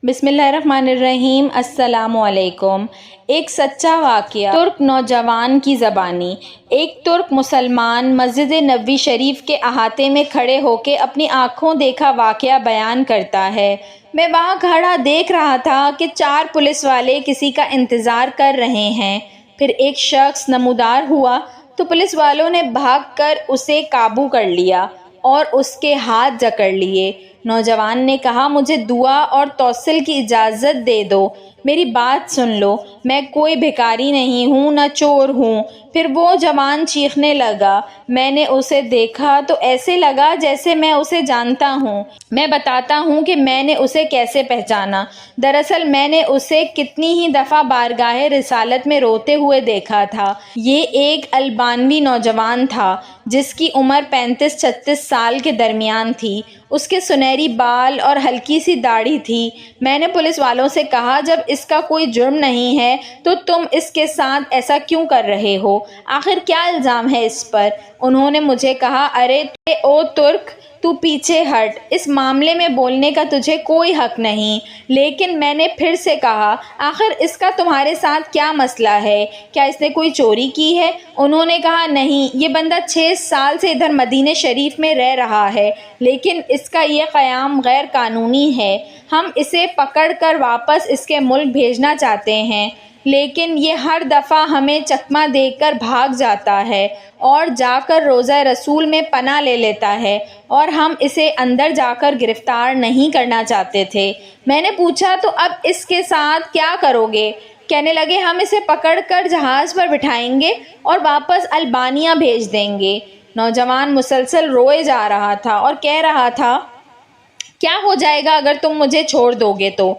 بسم اللہ الرحمن الرحیم۔ السلام علیکم۔ ایک سچا واقعہ ترک نوجوان کی زبانی۔ ایک ترک مسلمان مسجد نبوی شریف کے احاطے میں کھڑے ہو کے اپنی آنکھوں دیکھا واقعہ بیان کرتا ہے۔ میں وہاں کھڑا دیکھ رہا تھا کہ 4 پولیس والے کسی کا انتظار کر رہے ہیں۔ پھر ایک شخص نمودار ہوا تو پولیس والوں نے بھاگ کر اسے قابو کر لیا اور اس کے ہاتھ جکڑ لیے۔ نوجوان نے کہا، مجھے دعا اور توسل کی اجازت دے دو، میری بات سن لو، میں کوئی بھکاری نہیں ہوں، نہ چور ہوں۔ پھر وہ جوان چیخنے لگا۔ میں نے اسے دیکھا تو ایسے لگا جیسے میں اسے جانتا ہوں۔ میں بتاتا ہوں کہ میں نے اسے کیسے پہچانا۔ دراصل میں نے اسے کتنی ہی دفعہ بارگاہ رسالت میں روتے ہوئے دیکھا تھا۔ یہ ایک البانوی نوجوان تھا جس کی عمر 35-36 سال کے درمیان تھی۔ اس کے سنہری بال اور ہلکی سی داڑھی تھی۔ میں نے پولیس والوں سے کہا، جب اس کا کوئی جرم نہیں ہے تو تم اس کے ساتھ ایسا کیوں کر رہے ہو؟ آخر کیا الزام ہے اس پر؟ انہوں نے مجھے کہا، ارے او ترک، تو پیچھے ہٹ، اس معاملے میں بولنے کا تجھے کوئی حق نہیں۔ لیکن میں نے پھر سے کہا، آخر اس کا تمہارے ساتھ کیا مسئلہ ہے؟ کیا اس نے کوئی چوری کی ہے؟ انہوں نے کہا، نہیں، یہ بندہ 6 سال سے ادھر مدینہ شریف میں رہ رہا ہے، لیکن اس کا یہ قیام غیر قانونی ہے۔ ہم اسے پکڑ کر واپس اس کے ملک بھیجنا چاہتے ہیں، لیکن یہ ہر دفعہ ہمیں چکمہ دے کر بھاگ جاتا ہے اور جا کر روضہ رسول میں پناہ لے لیتا ہے، اور ہم اسے اندر جا کر گرفتار نہیں کرنا چاہتے تھے۔ میں نے پوچھا، تو اب اس کے ساتھ کیا کرو گے؟ کہنے لگے، ہم اسے پکڑ کر جہاز پر بٹھائیں گے اور واپس البانیہ بھیج دیں گے۔ نوجوان مسلسل روئے جا رہا تھا اور کہہ رہا تھا، کیا ہو جائے گا اگر تم مجھے چھوڑ دو گے تو؟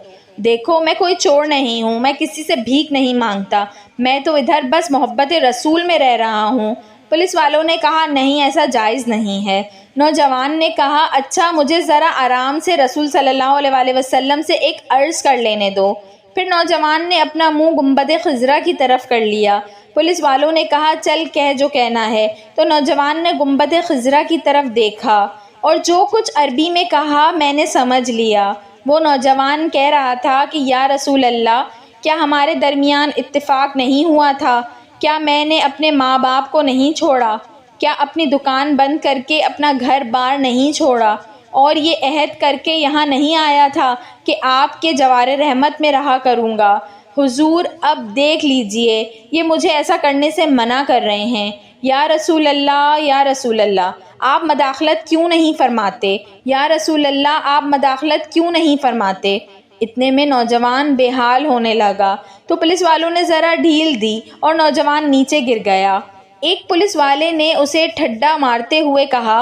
دیکھو، میں کوئی چور نہیں ہوں، میں کسی سے بھیک نہیں مانگتا، میں تو ادھر بس محبت رسول میں رہ رہا ہوں۔ پولیس والوں نے کہا، نہیں، ایسا جائز نہیں ہے۔ نوجوان نے کہا، اچھا، مجھے ذرا آرام سے رسول صلی اللہ علیہ وسلم سے ایک عرض کر لینے دو۔ پھر نوجوان نے اپنا منہ گنبد خضرا کی طرف کر لیا۔ پولیس والوں نے کہا، چل کہہ جو کہنا ہے۔ تو نوجوان نے گنبد خضرا کی طرف دیکھا اور جو کچھ عربی میں کہا میں نے سمجھ لیا۔ وہ نوجوان کہہ رہا تھا کہ یا رسول اللہ، کیا ہمارے درمیان اتفاق نہیں ہوا تھا؟ کیا میں نے اپنے ماں باپ کو نہیں چھوڑا؟ کیا اپنی دکان بند کر کے اپنا گھر بار نہیں چھوڑا اور یہ عہد کر کے یہاں نہیں آیا تھا کہ آپ کے جوار رحمت میں رہا کروں گا؟ حضور، اب دیکھ لیجئے، یہ مجھے ایسا کرنے سے منع کر رہے ہیں۔ یا رسول اللہ، یا رسول اللہ، آپ مداخلت کیوں نہیں فرماتے؟ یا رسول اللہ، آپ مداخلت کیوں نہیں فرماتے؟ اتنے میں نوجوان بے حال ہونے لگا تو پولیس والوں نے ذرا ڈھیل دی اور نوجوان نیچے گر گیا۔ ایک پولیس والے نے اسے ٹھڈا مارتے ہوئے کہا،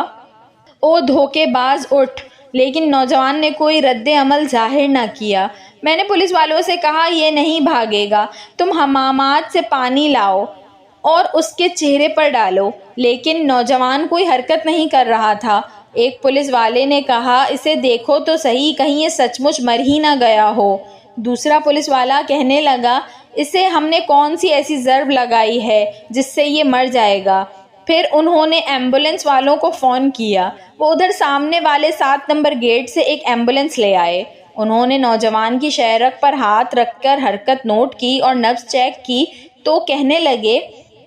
او دھوکے باز، اٹھ! لیکن نوجوان نے کوئی رد عمل ظاہر نہ کیا۔ میں نے پولیس والوں سے کہا، یہ نہیں بھاگے گا، تم حمامات سے پانی لاؤ اور اس کے چہرے پر ڈالو۔ لیکن نوجوان کوئی حرکت نہیں کر رہا تھا۔ ایک پولیس والے نے کہا، اسے دیکھو تو صحیح، کہیں یہ سچ مچ مر ہی نہ گیا ہو۔ دوسرا پولیس والا کہنے لگا، اسے ہم نے کون سی ایسی ضرب لگائی ہے جس سے یہ مر جائے گا؟ پھر انہوں نے ایمبولینس والوں کو فون کیا۔ وہ ادھر سامنے والے 7 نمبر گیٹ سے ایک ایمبولینس لے آئے۔ انہوں نے نوجوان کی شہرک پر ہاتھ رکھ کر حرکت نوٹ کی اور نبض چیک کی تو کہنے لگے،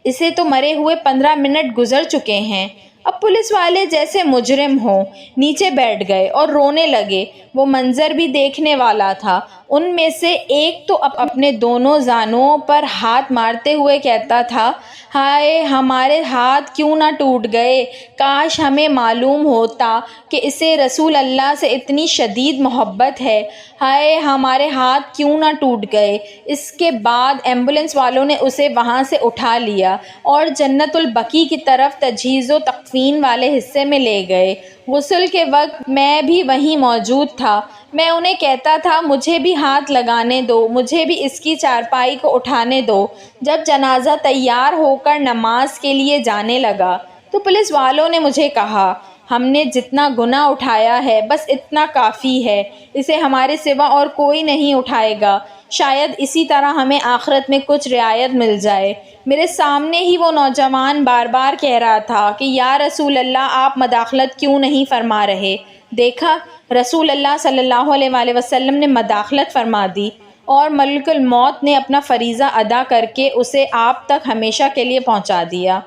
اسے تو مرے ہوئے 15 منٹ گزر چکے ہیں۔ اب پولیس والے جیسے مجرم ہوں نیچے بیٹھ گئے اور رونے لگے۔ وہ منظر بھی دیکھنے والا تھا۔ ان میں سے ایک تو اپنے دونوں زانوؤں پر ہاتھ مارتے ہوئے کہتا تھا، ہائے، ہمارے ہاتھ کیوں نہ ٹوٹ گئے، کاش ہمیں معلوم ہوتا کہ اسے رسول اللہ سے اتنی شدید محبت ہے، ہائے، ہمارے ہاتھ کیوں نہ ٹوٹ گئے۔ اس کے بعد ایمبولینس والوں نے اسے وہاں سے اٹھا لیا اور جنت البقیع کی طرف تجہیز و تکفین والے حصے میں لے گئے۔ غسل کے وقت میں بھی وہیں موجود تھا۔ میں انہیں کہتا تھا، مجھے بھی ہاتھ لگانے دو، مجھے بھی اس کی چارپائی کو اٹھانے دو۔ جب جنازہ تیار ہو کر نماز کے لیے جانے لگا تو پولیس والوں نے مجھے کہا، ہم نے جتنا گناہ اٹھایا ہے بس اتنا کافی ہے، اسے ہمارے سوا اور کوئی نہیں اٹھائے گا۔ شاید اسی طرح ہمیں آخرت میں کچھ رعایت مل جائے۔ میرے سامنے ہی وہ نوجوان بار بار کہہ رہا تھا کہ یا رسول اللہ آپ مداخلت کیوں نہیں فرما رہے؟ دیکھا، رسول اللہ صلی اللہ علیہ وآلہ وسلم نے مداخلت فرما دی اور ملک الموت نے اپنا فریضہ ادا کر کے اسے آپ تک ہمیشہ کے لیے پہنچا دیا۔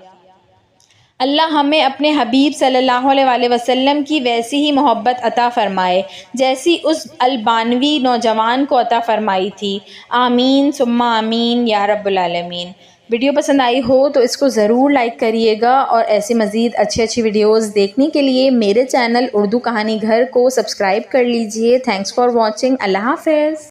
اللہ ہمیں اپنے حبیب صلی اللہ علیہ وآلہ وسلم کی ویسی ہی محبت عطا فرمائے جیسی اس البانوی نوجوان کو عطا فرمائی تھی۔ آمین ثم آمین یا رب العالمین۔ ویڈیو پسند آئی ہو تو اس کو ضرور لائک کریے گا، اور ایسی مزید اچھی ویڈیوز دیکھنے کے لیے میرے چینل اردو کہانی گھر کو سبسکرائب کر لیجئے۔ Thanks for watching. اللہ حافظ۔